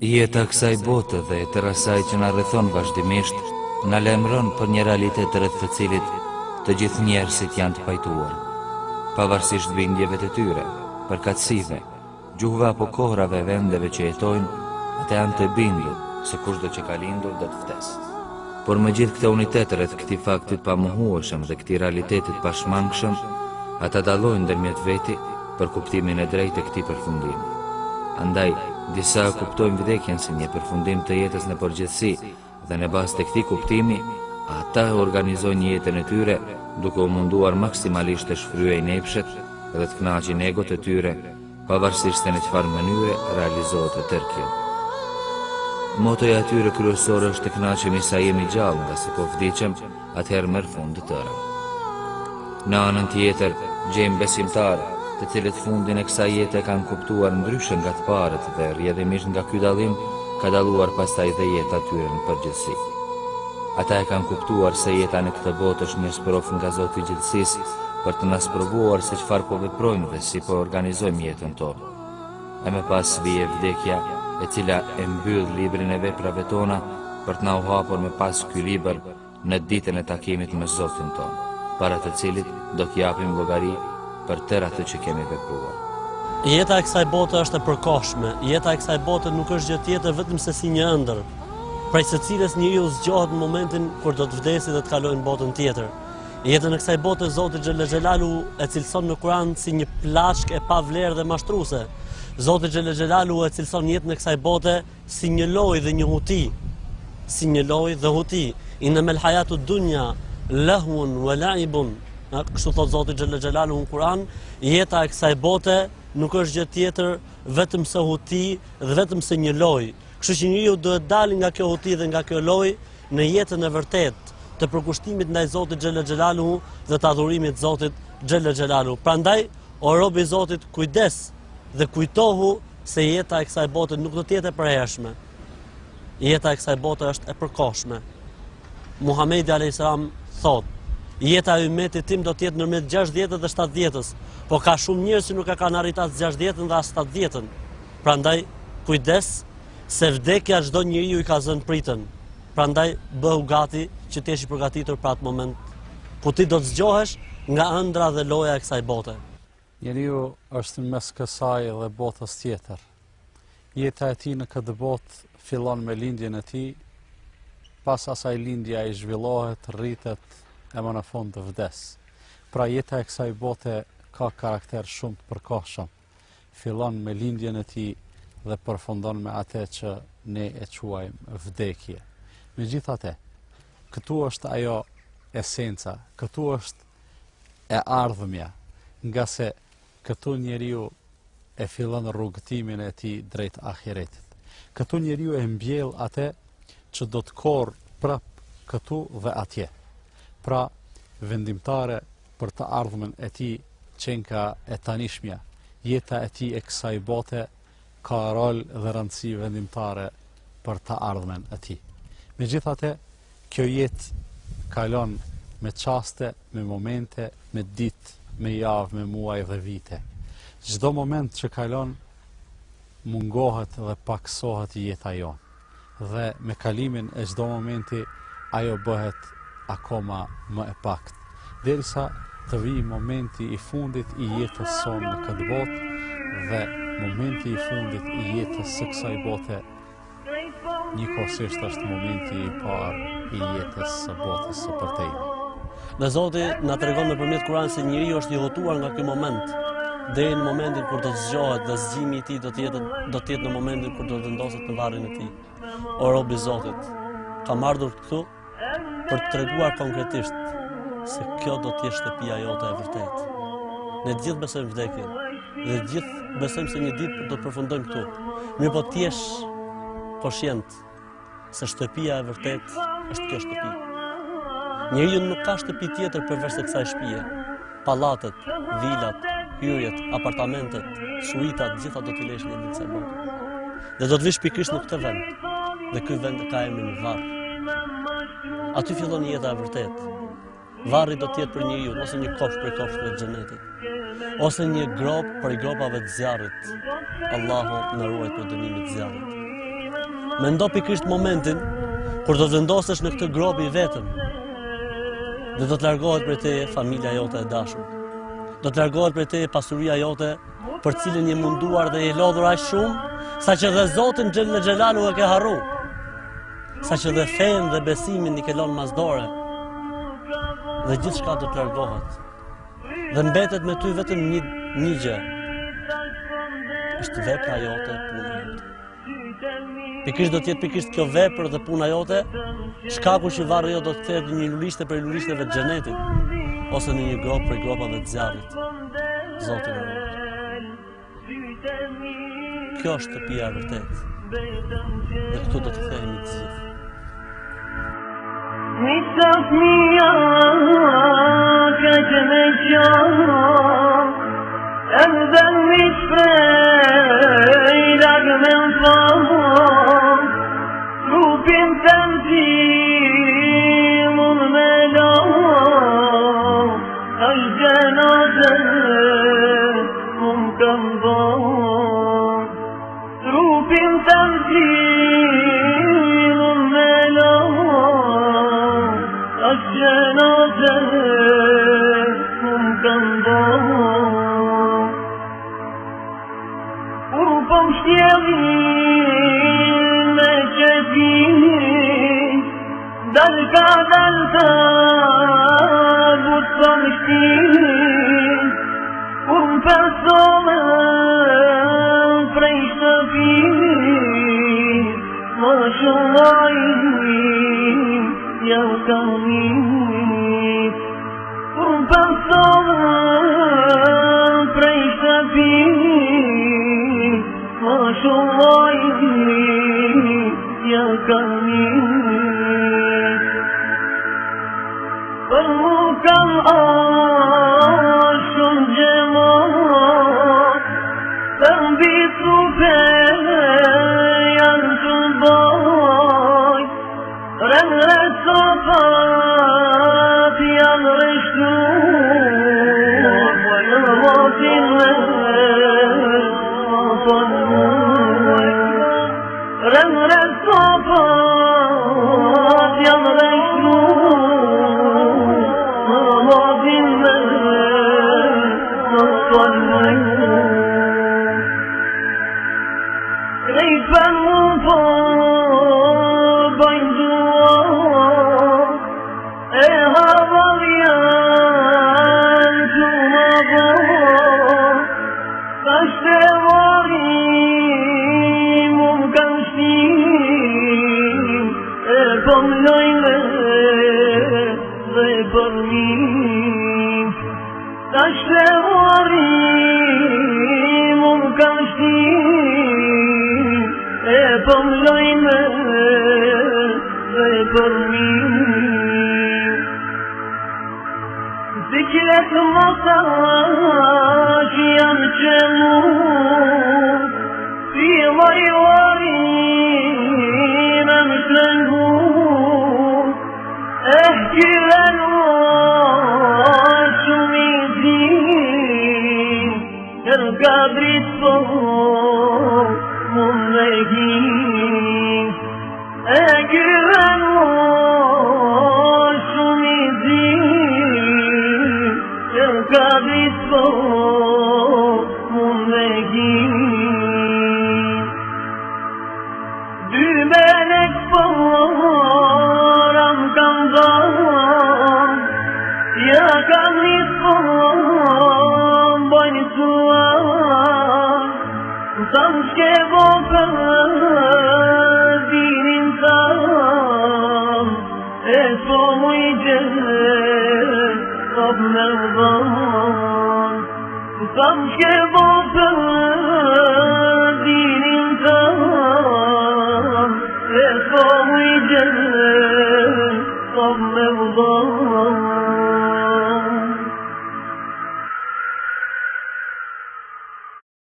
Jeta kësaj bote dhe e tëra asaj që na rrethon vazhdimisht na lajmëron për një realitet rreth të cilit të gjithë njerëzit janë të pajtuar. Pavarësisht bindjeve të tyre, përkatësive, gjuhëve apo kohrave vendeve që jetojnë, ata janë të bindur se kushdo që ka lindur do të vdesë. Por me gjithë këta unitet rreth këtij faktit pamohueshëm dhe këtij realitetit pashmangshëm, ata dallojnë ndërmjet veti për kuptimin e drejtë të këtij përfundimi. Andaj, disa kuptojnë vdekjen si një përfundim të jetës në përgjithësi dhe në bazë të këtij kuptimi, ata organizojnë jetën e tyre duke u munduar maksimalisht të shfryejnë nepshet dhe të kënaqin egot e tyre, pavarësisht se në çfarë mënyre realizohet e tërë kjo. Motoja e tyre kryesore është të kënaqemi sa jemi gjallë, nga se po vdiqem, atëherë merr fund të tëra. Në anën tjetër, gjejmë besimtarë, të cilët fundin e kësaj jete kanë kuptuar ndryshe nga të parët dhe rrjedhimisht nga ky dallim ka dalluar pastaj dhe jeta e tyre në përgjithësi. Ata e kanë kuptuar se jeta në këtë botë është një sprov nga Zoti i gjithësisë për të na sprovuar se çfarë po veprojmë dhe si po organizojmë jetën tonë. E më pas vije vdekja, e cila e mbyll librin e veprave tona për të na u hapur më pas ky libër në ditën e takimit me Zotin tonë, para të cilit do të japim llogari për tërë atë që kemi vepruar. Jeta e kësaj bote është e përkohshme. Jeta e kësaj bote nuk është gjë tjetër vetëm se si një ëndër, prej së cilës njeriu zgjohet në momentin kur do të vdesë dhe të kalojë në botën tjetër. Jetën e kësaj bote Zoti Xhella Xhelalu e cilëson në Kur'an si një plashkë e pavlerë dhe mashtruese. Zoti Xhella Xhelalu e cilëson jetën e kësaj bote si një lojë dhe një huti. Si një lojë dhe huti. Innamal hayatu dunya lahwun wa la'ibun. Kështu thot Zoti Xhella Xhelalu në Kur'an, jeta e kësaj bote nuk është gjë tjetër vetëm se huti dhe vetëm se një lojë. Kështu që njeriu duhet dalë nga kjo huti dhe nga kjo lojë në jetën e vërtetë të përkushtimit ndaj Zotit Xhella Xhelalu dhe të adhurimit Zotit Xhella Xhelalu. Prandaj, o robi i Zotit, kujdes dhe kujtohu se jeta e kësaj bote nuk do të jetë e përhershme. Jeta e kësaj bote është e përkohshme. Muhamedi alayhis salam thot: jeta e ummetit tim do të jetë ndërmjet 60 dhe 70-s, po ka shumë njerëz që nuk e kanë arritur as 60-ën dhe as 70-ën. Prandaj, kujdes se vdekja çdo njeriu i ka zënë pritën. Prandaj bëhu gati që të jesh i përgatitur për atë moment ku ti do të zgjohesh nga ëndra dhe loja e kësaj bote. Njeriu është në mes kësaj dhe botës tjetër. Jeta e tij në këtë botë fillon me lindjen e tij, pas asaj lindja i zhvillohet, rritet e më në fund të vdes. Pra jeta e kësaj bote ka karakter shumë të përkohshëm. Fillon me lindjen e tij dhe përfundon me atë që ne e quajmë vdekje. Megjithatë, këtu është ajo esenca, këtu është e ardhmja, nga se këtu njeriu e fillon rrugëtimin e tij drejt ahiretit. Këtu njeriu e mbjell atë që do të korrë prap këtu dhe atje. Pra, vendimtare për të ardhmen e tij qenka e tanishmja, jeta e tij e kësaj bote ka rol dhe rëndësi vendimtare për të ardhmen e tij. Megjithatë, kjo jetë kalon me çaste, me momente, me ditë, me javë, me muaj dhe vite. Çdo moment që kalon mungohet dhe paksohet jeta jonë. Dhe me kalimin e çdo momenti ajo bëhet akoma më e pakët. Derisa të vijë momenti i fundit i jetës sonë në këtë botë dhe momenti i fundit i jetës së kësaj bote njëkohësisht është momenti i parë i jetës së botës së përtejme. Dhe Zoti na tregon nëpërmjet Kuranit se njeriu është i hutuar nga ky moment, deri në momentin kur do të zgjohet dhe zgjimi i tij do të jetë në momentin kur do të vendoset në varrin e tij. O robi i Zotit, kam ardhur këtu për të treguar konkretisht se kjo do të jetë shtëpia jote e vërtetë. Ne të gjithë besojmë vdekjen dhe të gjithë besojmë se një ditë do të përfundojmë këtu. Mirë po ti jesh koshient se shtëpia e vërtetë është kjo shtëpi. Njeriu nuk ka shtëpi tjetër përveç se kësaj shtëpie. Pallatet, vilat, hyrjet, apartamentet, suitat, gjitha do t'i lesh në kësaj bote. Dhe do të vish pikërisht në këtë vend. Dhe ky vend ka emrin Varr. Aty fillon jeta e vërtetë. Varri do të jetë për njeriu ose një kopsh për kopshëve të xhenetit, ose një grop për gropave të zjarrit. Allahu na ruaj prej dënimit të zjarrit. Mendo pikërisht momentin kur do të vendosesh në këtë grop i vetëm dhe do të largohet prej teje familja jote e dashur. Do të largohet prej teje pasuria jote për cilën je munduar dhe je lodhur aq shumë, saqë dhe Zotin Xhel Xhelalu e ke harru. Saqë dhe fen dhe besimin i ke lënë masdore. Dhe gjithçka do të largohet. Dhe mbetet me ty vetëm një gjë. Është vepra jote, puna jote. Pikërisht do të jetë pikërisht kjo vepër dhe puna jote, shkaku që varri jo do të kthehet në një lulishte prej lulishteve të xhenetit, ose në një grop prej gropave të zjarrit. Zoti na ruaj. Kjo është shtëpia e vërtetë. Dhe këtu do të kthehemi të gjithë. Nisat mia që me qan Emden mi shprej lagmen famon Trupin të mtimun me lan Aj gjenaze mun kam bon Trupin të mtimun me lan Aj gjenaze mun kam bon Pëm shtjelin me qëtin Dal ka dal të butë pëm shtin Kur më personën prej shtëpin Më shumajin ja kamit Kur më personën prej shtëpin Shumajin ja kamit Për mu kam ashun gjemat Për mbi trupe janë të baj Remre sopat janë reshtu Në motin me Remre sopat janë reshtu Në motin me Krejt për mu po bëjnë dua E haval janë që më bo Ka shtevori mu më kanë shtim E po më lojnë dhe për mi Ka shtevori mu më kanë shtim E po më lojnë dhe për mi Ziklet mota që janë qemu Si majori në më shlengu Kyren o shumë i zin Kër ka brit po mund me gin Kyren o shumë i zin Kër ka brit po mund me gin Dy melek po ram kam dhon Ja kam një thon bojnë tuan Tam shke vopër dinin tam E so mu i gjerë Top me dhon Tam shke vopër dinin tam E so mu i gjerë Top me dhon